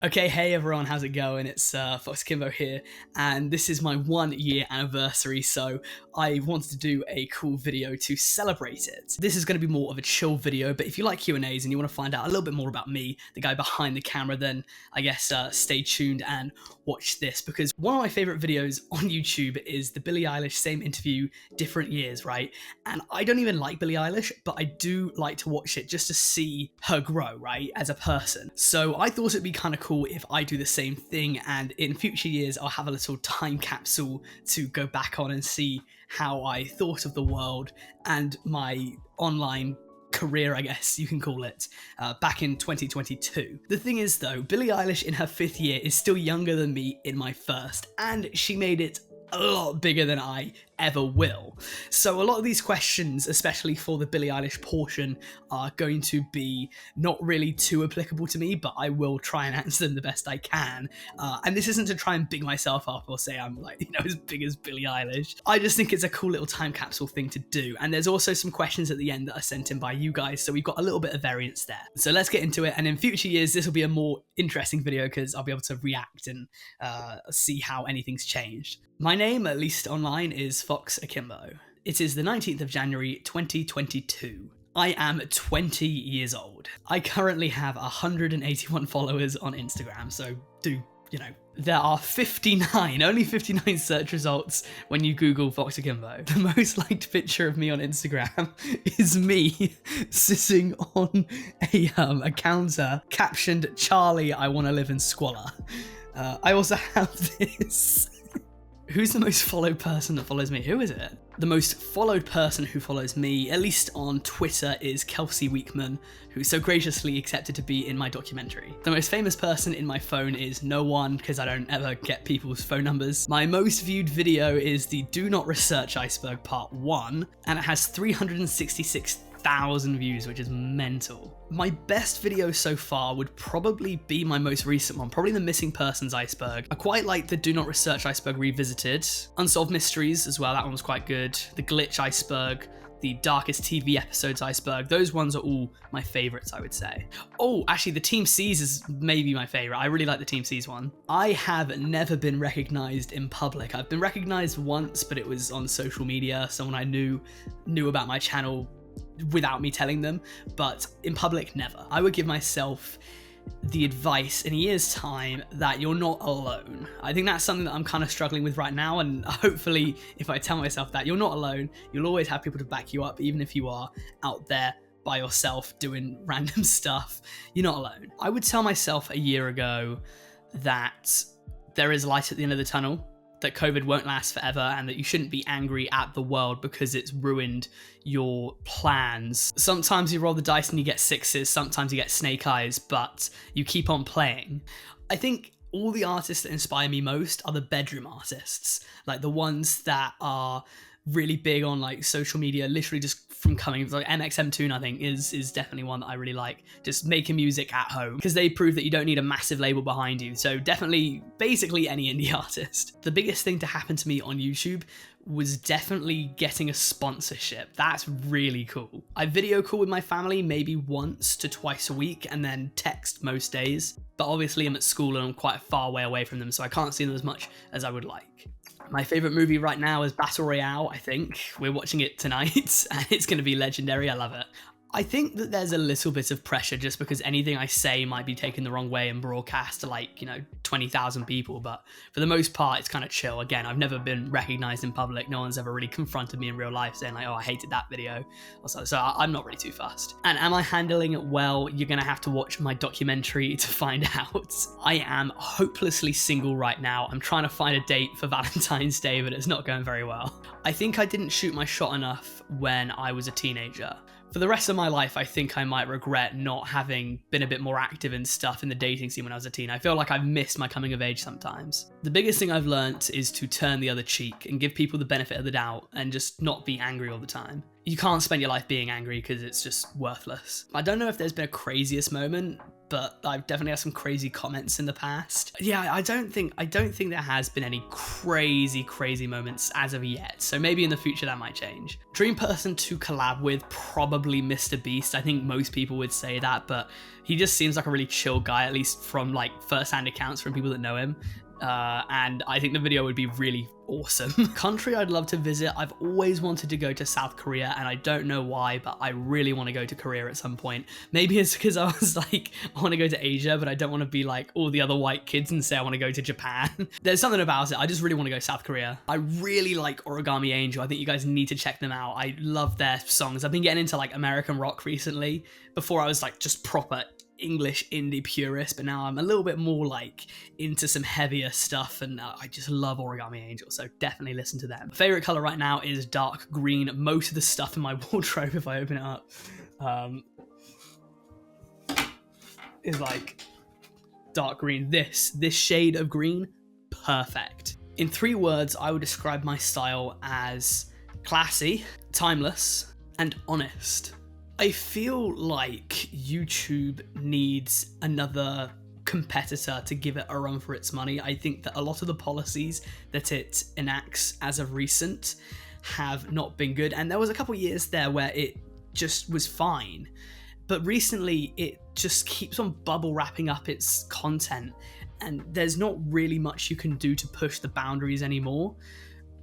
Okay, hey everyone, how's it going? It's FoxAkimbo here, and this is my 1 year anniversary, so I wanted to do a cool video to celebrate it. This is going to be more of a chill video, but if you like Q&As and you want to find out a little bit more about me, the guy behind the camera, then I guess stay tuned and watch this, because one of my favorite videos on YouTube is the Billie Eilish Same Interview, Different Years, right? And I don't even like Billie Eilish, but I do like to watch it just to see her grow, right, as a person. So I thought it'd be kind of cool if I do the same thing, and in future years I'll have a little time capsule to go back on and see how I thought of the world and my online career, I guess you can call it, back in 2022. The thing is though, Billie Eilish in her 5th year is still younger than me in my 1st, and she made it a lot bigger than I ever will. So a lot of these questions, especially for the Billie Eilish portion, are going to be not really too applicable to me, but I will try and answer them the best I can. And this isn't to try and big myself up or say I'm like, as big as Billie Eilish. I just think it's a cool little time capsule thing to do. And there's also some questions at the end that are sent in by you guys, so we've got a little bit of variance there. So let's get into it. And in future years, this will be a more interesting video because I'll be able to react and see how anything's changed. My name, at least online, is FoxAkimbo. It is the 19th of January 2022. I am 20 years old. I currently have 181 followers on Instagram, so there are only 59 search results when you Google FoxAkimbo. The most liked picture of me on Instagram is me sitting on a counter captioned, "Charlie, I want to live in squalor." I also have this. Who's the most followed person that follows me? Who is it? The most followed person who follows me, at least on Twitter, is Kelsey Weekman, who so graciously accepted to be in my documentary. The most famous person in my phone is no one, because I don't ever get people's phone numbers. My most viewed video is the Do Not Research Iceberg Part 1, and it has 366,000 views, which is mental. My best video so far would probably be my most recent one, probably the Missing Persons Iceberg. I quite like the Do Not Research Iceberg Revisited. Unsolved Mysteries as well, that one was quite good. The Glitch Iceberg, the Darkest TV Episodes Iceberg, those ones are all my favorites, I would say. Oh, actually the Team C's is maybe my favorite. I really like the Team C's one. I have never been recognized in public. I've been recognized once, but it was on social media. Someone I knew about my channel without me telling them, but in public, never. I would give myself the advice in a year's time that you're not alone. I think that's something that I'm kind of struggling with right now, and hopefully if I tell myself that you're not alone, you'll always have people to back you up, even if you are out there by yourself doing random stuff. You're not alone. I would tell myself a year ago that there is light at the end of the tunnel, that COVID won't last forever, and that you shouldn't be angry at the world because it's ruined your plans. Sometimes you roll the dice and you get 6s, sometimes you get snake eyes, but you keep on playing. I think all the artists that inspire me most are the bedroom artists, like the ones that are really big on like social media, literally just from coming, like MXM Toon, I think is definitely one that I really like, just making music at home, because they prove that you don't need a massive label behind you. So definitely, basically any indie artist. The biggest thing to happen to me on YouTube was definitely getting a sponsorship. That's really cool. I video call with my family maybe once to twice a week, and then text most days, but obviously I'm at school and I'm quite a far way away from them, so I can't see them as much as I would like. My favourite movie right now is Battle Royale, I think. We're watching it tonight, and it's going to be legendary. I love it. I think that there's a little bit of pressure just because anything I say might be taken the wrong way and broadcast to 20,000 people, but for the most part, it's kind of chill. Again, I've never been recognized in public. No one's ever really confronted me in real life saying like, oh, I hated that video. So I'm not really too fussed. And am I handling it well? You're going to have to watch my documentary to find out. I am hopelessly single right now. I'm trying to find a date for Valentine's Day, but it's not going very well. I think I didn't shoot my shot enough when I was a teenager. For the rest of my life, I think I might regret not having been a bit more active and stuff in the dating scene when I was a teen. I feel like I've missed my coming of age sometimes. The biggest thing I've learnt is to turn the other cheek and give people the benefit of the doubt and just not be angry all the time. You can't spend your life being angry because it's just worthless. I don't know if there's been a craziest moment, but I've definitely had some crazy comments in the past. Yeah, I don't think there has been any crazy moments as of yet. So maybe in the future that might change. Dream person to collab with, probably Mr. Beast. I think most people would say that, but he just seems like a really chill guy, at least from like first-hand accounts from people that know him. And I think the video would be really awesome. Country I'd love to visit. I've always wanted to go to South Korea, and I don't know why, but I really want to go to Korea at some point. Maybe it's because I was like, I want to go to Asia, but I don't want to be like all the other white kids and say I want to go to Japan. There's something about it. I just really want to go South Korea. I really like Origami Angel. I think you guys need to check them out. I love their songs. I've been getting into like American rock recently. Before I was like just proper English indie purist, but now I'm a little bit more like into some heavier stuff, and I just love Origami Angel, so definitely listen to them. Favorite color right now is dark green. Most of the stuff in my wardrobe, if I open it up, is like dark green. This shade of green, perfect. In 3 words, I would describe my style as classy, timeless, and honest. I feel like YouTube needs another competitor to give it a run for its money. I think that a lot of the policies that it enacts as of recent have not been good, and there was a couple years there where it just was fine, but recently it just keeps on bubble wrapping up its content, and there's not really much you can do to push the boundaries anymore.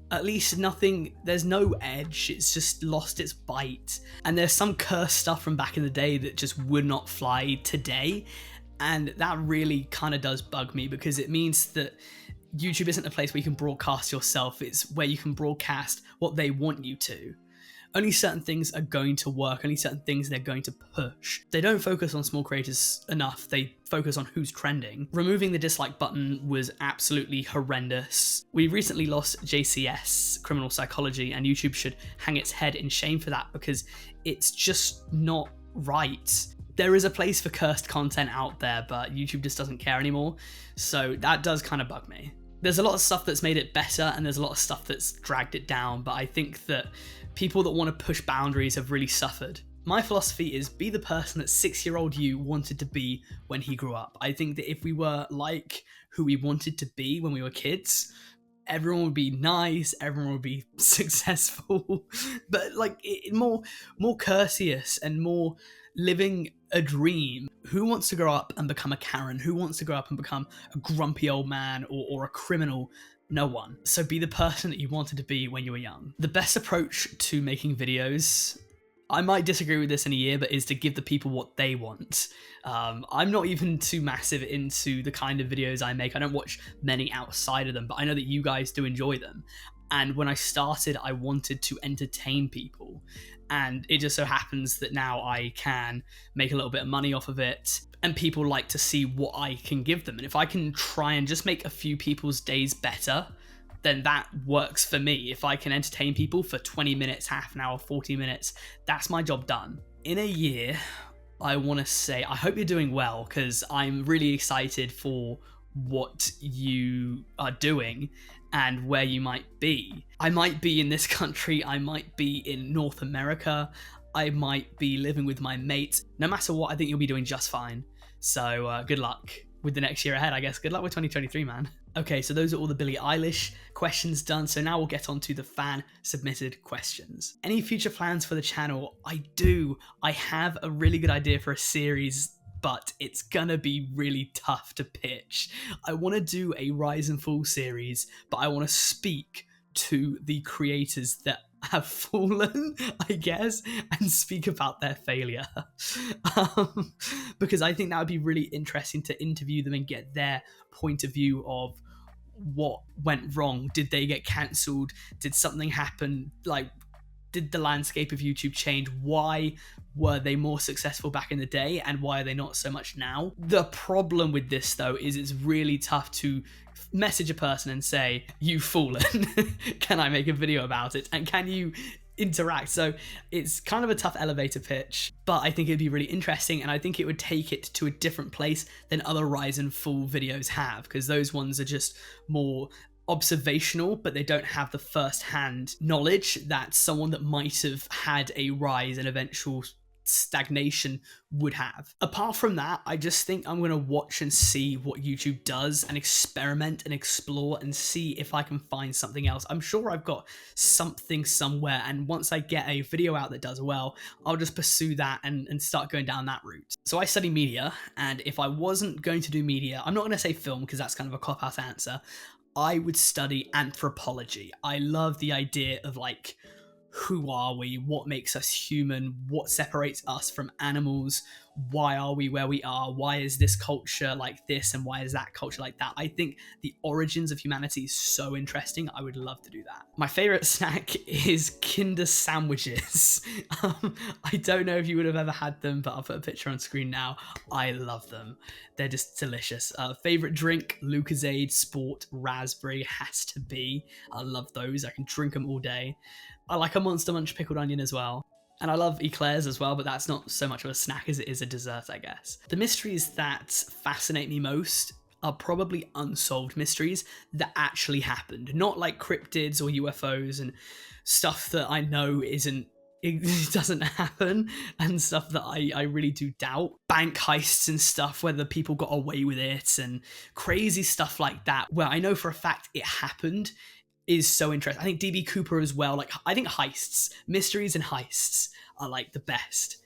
At least nothing, there's no edge, it's just lost its bite. And there's some cursed stuff from back in the day that just would not fly today. And that really kind of does bug me, because it means that YouTube isn't a place where you can broadcast yourself, it's where you can broadcast what they want you to. Only certain things are going to work, only certain things they're going to push. They don't focus on small creators enough, they focus on who's trending. Removing the dislike button was absolutely horrendous. We recently lost JCS, criminal psychology, and YouTube should hang its head in shame for that, because it's just not right. There is a place for cursed content out there, but YouTube just doesn't care anymore, so that does kind of bug me. There's a lot of stuff that's made it better, and there's a lot of stuff that's dragged it down, but I think that people that want to push boundaries have really suffered. My philosophy is be the person that 6-year-old you wanted to be when he grew up. I think that if we were like who we wanted to be when we were kids, everyone would be nice, everyone would be successful, but like more courteous and more living a dream. Who wants to grow up and become a Karen? Who wants to grow up and become a grumpy old man or a criminal? No one. So be the person that you wanted to be when you were young. The best approach to making videos, I might disagree with this in a year, but is to give the people what they want. I'm not even too massive into the kind of videos I make. I don't watch many outside of them, but I know that you guys do enjoy them. And when I started, I wanted to entertain people. And it just so happens that now I can make a little bit of money off of it, and people like to see what I can give them. And if I can try and just make a few people's days better, then that works for me. If I can entertain people for 20 minutes, half an hour, 40 minutes, that's my job done. In a year, I want to say, I hope you're doing well, because I'm really excited for what you are doing and where you might be. I might be in this country, I might be in North America, I might be living with my mates. No matter what, I think you'll be doing just fine. So good luck with the next year ahead, I guess. Good luck with 2023, man. Okay, so those are all the Billie Eilish questions done. So now we'll get on to the fan submitted questions. Any future plans for the channel? I do. I have a really good idea for a series, but it's gonna be really tough to pitch. I want to do a Rise and Fall series, but I want to speak to the creators that have fallen, I guess, and speak about their failure. Because I think that would be really interesting to interview them and get their point of view of what went wrong. Did they get cancelled? Did something happen? Like, did the landscape of YouTube change? Why were they more successful back in the day, and why are they not so much now? The problem with this, though, is it's really tough to message a person and say, you've fallen. Can I make a video about it? And can you interact? So it's kind of a tough elevator pitch, but I think it'd be really interesting, and I think it would take it to a different place than other Rise and Fall videos have, because those ones are just more observational, but they don't have the first-hand knowledge that someone that might have had a rise and eventual stagnation would have. Apart from that, I just think I'm going to watch and see what YouTube does and experiment and explore and see if I can find something else. I'm sure I've got something somewhere, and once I get a video out that does well, I'll just pursue that and start going down that route. So I study media, and if I wasn't going to do media, I'm not going to say film because that's kind of a cop-out answer, I would study anthropology. I love the idea of like, who are we? What makes us human? What separates us from animals? Why are we where we are? Why is this culture like this and why is that culture like that? I think the origins of humanity is so interesting. I would love to do that. My favorite snack is Kinder sandwiches. I don't know if you would have ever had them, but I'll put a picture on screen now. I love them. They're just delicious. Favorite drink, Lucozade Sport Raspberry has to be. I love those. I can drink them all day. I like a Monster Munch pickled onion as well. And I love eclairs as well, but that's not so much of a snack as it is a dessert, I guess. The mysteries that fascinate me most are probably unsolved mysteries that actually happened. Not like cryptids or UFOs and stuff that I know it doesn't happen, and stuff that I really do doubt. Bank heists and stuff, whether people got away with it, and crazy stuff like that, where I know for a fact it happened, is so interesting. I think DB Cooper as well. Like, I think heists, mysteries and heists are like the best.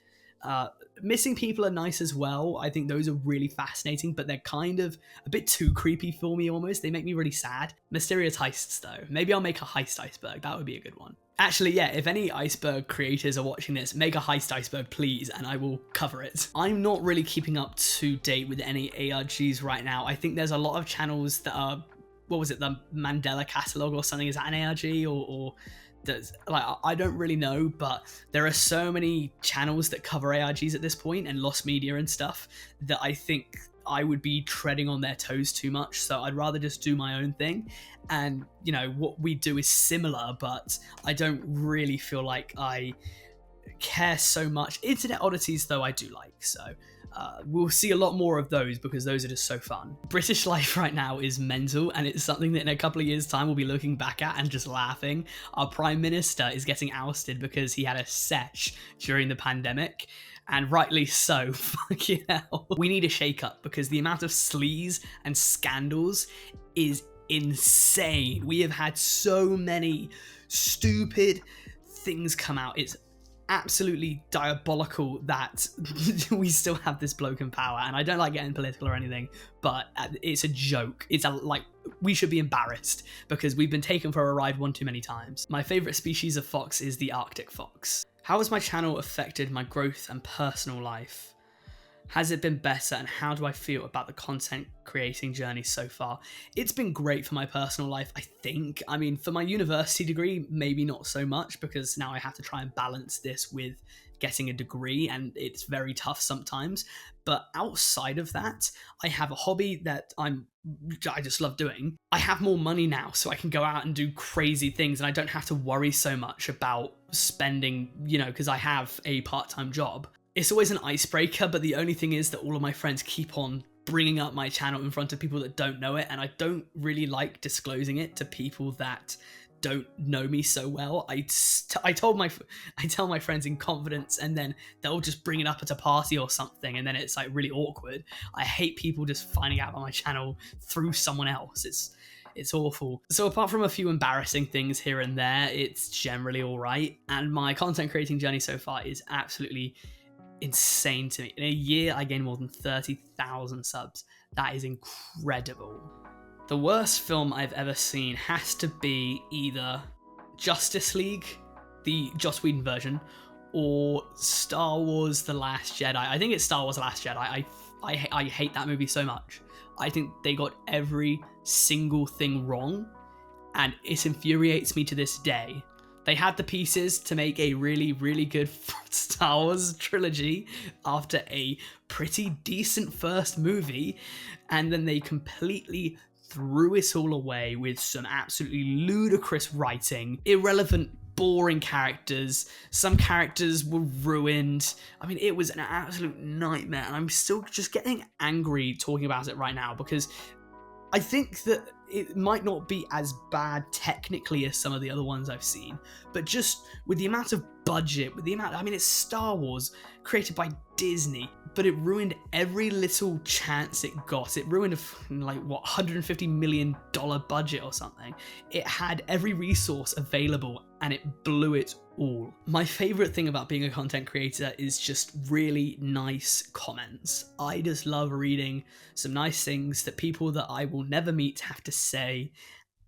Missing people are nice as well. I think those are really fascinating, but they're kind of a bit too creepy for me almost. They make me really sad. Mysterious heists though. Maybe I'll make a heist iceberg. That would be a good one. Actually, yeah, if any iceberg creators are watching this, make a heist iceberg, please, and I will cover it. I'm not really keeping up to date with any ARGs right now. I think there's a lot of channels that are, what was it, the Mandela Catalog or something? Is that an ARG or does, like, I don't really know, but there are so many channels that cover ARGs at this point and lost media and stuff that I think I would be treading on their toes too much. So I'd rather just do my own thing. And, you know, what we do is similar, but I don't really feel like I care so much. Internet oddities, though, I do like. So we'll see a lot more of those because those are just so fun. British life right now is mental, and it's something that in a couple of years' time we'll be looking back at and just laughing. Our Prime Minister is getting ousted because he had a sesh during the pandemic, and rightly so. Fucking hell. We need a shake-up because the amount of sleaze and scandals is insane. We have had so many stupid things come out. It's absolutely diabolical that we still have this bloke in power, and I don't like getting political or anything, but it's a joke. It's like, we should be embarrassed because we've been taken for a ride one too many times. My favorite species of fox is the Arctic fox. How has my channel affected my growth and personal life? Has it been better, and how do I feel about the content creating journey so far? It's been great for my personal life, I think. I mean, for my university degree, maybe not so much, because now I have to try and balance this with getting a degree, and it's very tough sometimes. But outside of that, I have a hobby that I just love doing. I have more money now, so I can go out and do crazy things, and I don't have to worry so much about spending, you know, because I have a part-time job. It's always an icebreaker, but the only thing is that all of my friends keep on bringing up my channel in front of people that don't know it, and I don't really like disclosing it to people that don't know me so well. I tell my friends in confidence, and then they'll just bring it up at a party or something, and then it's like really awkward. I hate people just finding out about my channel through someone else. It's awful. So apart from a few embarrassing things here and there, it's generally all right, and my content creating journey so far is absolutely insane to me. In a year, I gained more than 30,000 subs. That is incredible. The worst film I've ever seen has to be either Justice League, the Joss Whedon version, or Star Wars The Last Jedi. I think it's Star Wars The Last Jedi. I hate that movie so much. I think they got every single thing wrong, and it infuriates me to this day. They had the pieces to make a really, really good Star Wars trilogy after a pretty decent first movie, and then they completely threw it all away with some absolutely ludicrous writing, irrelevant, boring characters. Some characters were ruined. I mean, it was an absolute nightmare, and I'm still just getting angry talking about it right now because I think that it might not be as bad technically as some of the other ones I've seen, but just with the amount of budget, with the amount, I mean, it's Star Wars, created by Disney, but it ruined every little chance it got. It ruined like, what, $150 million budget or something. It had every resource available and it blew it all. My favorite thing about being a content creator is just really nice comments. I just love reading some nice things that people that I will never meet have to say,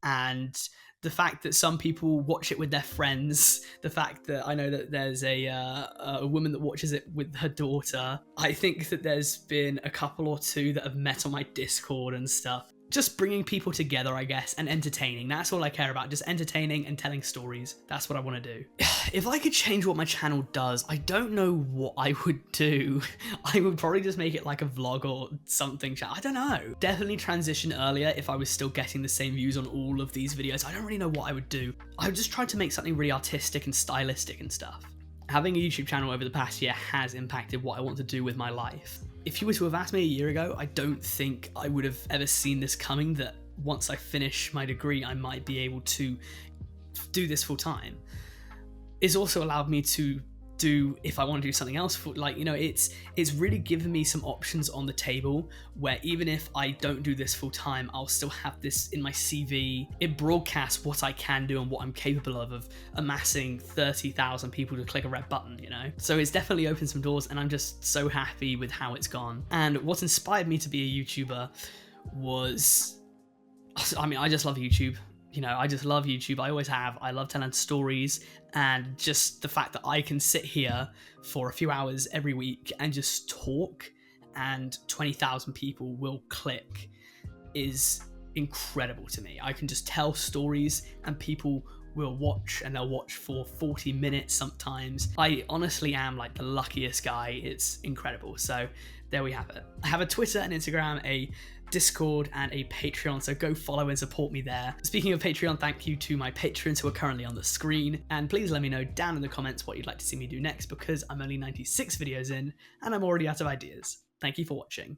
and the fact that some people watch it with their friends, the fact that I know that there's a woman that watches it with her daughter. I think that there's been a couple or two that have met on my Discord and stuff. Just bringing people together, I guess, and entertaining. That's all I care about, just entertaining and telling stories. That's what I want to do. If I could change what my channel does, I don't know what I would do. I would probably just make it like a vlog or something. I don't know. Definitely transition earlier if I was still getting the same views on all of these videos. I don't really know what I would do. I would just try to make something really artistic and stylistic and stuff. Having a YouTube channel over the past year has impacted what I want to do with my life. If you were to have asked me a year ago, I don't think I would have ever seen this coming, that once I finish my degree, I might be able to do this full time. It's also allowed me to do, if I want to do something else, for, like, you know, it's really given me some options on the table where even if I don't do this full time, I'll still have this in my CV. It broadcasts what I can do and what I'm capable of amassing 30,000 people to click a red button, you know? So it's definitely opened some doors, and I'm just so happy with how it's gone. And what inspired me to be a YouTuber was, I mean, I just love YouTube. You know, I just love YouTube. I always have. I love telling stories, and just the fact that I can sit here for a few hours every week and just talk and 20,000 people will click is incredible to me. I can just tell stories and people will watch, and they'll watch for 40 minutes sometimes. I honestly am like the luckiest guy. It's incredible. So there we have it. I have a Twitter and Instagram, a Discord, and a Patreon, so go follow and support me there. Speaking of Patreon, thank you to my patrons who are currently on the screen, and please let me know down in the comments what you'd like to see me do next, because I'm only 96 videos in and I'm already out of ideas. Thank you for watching.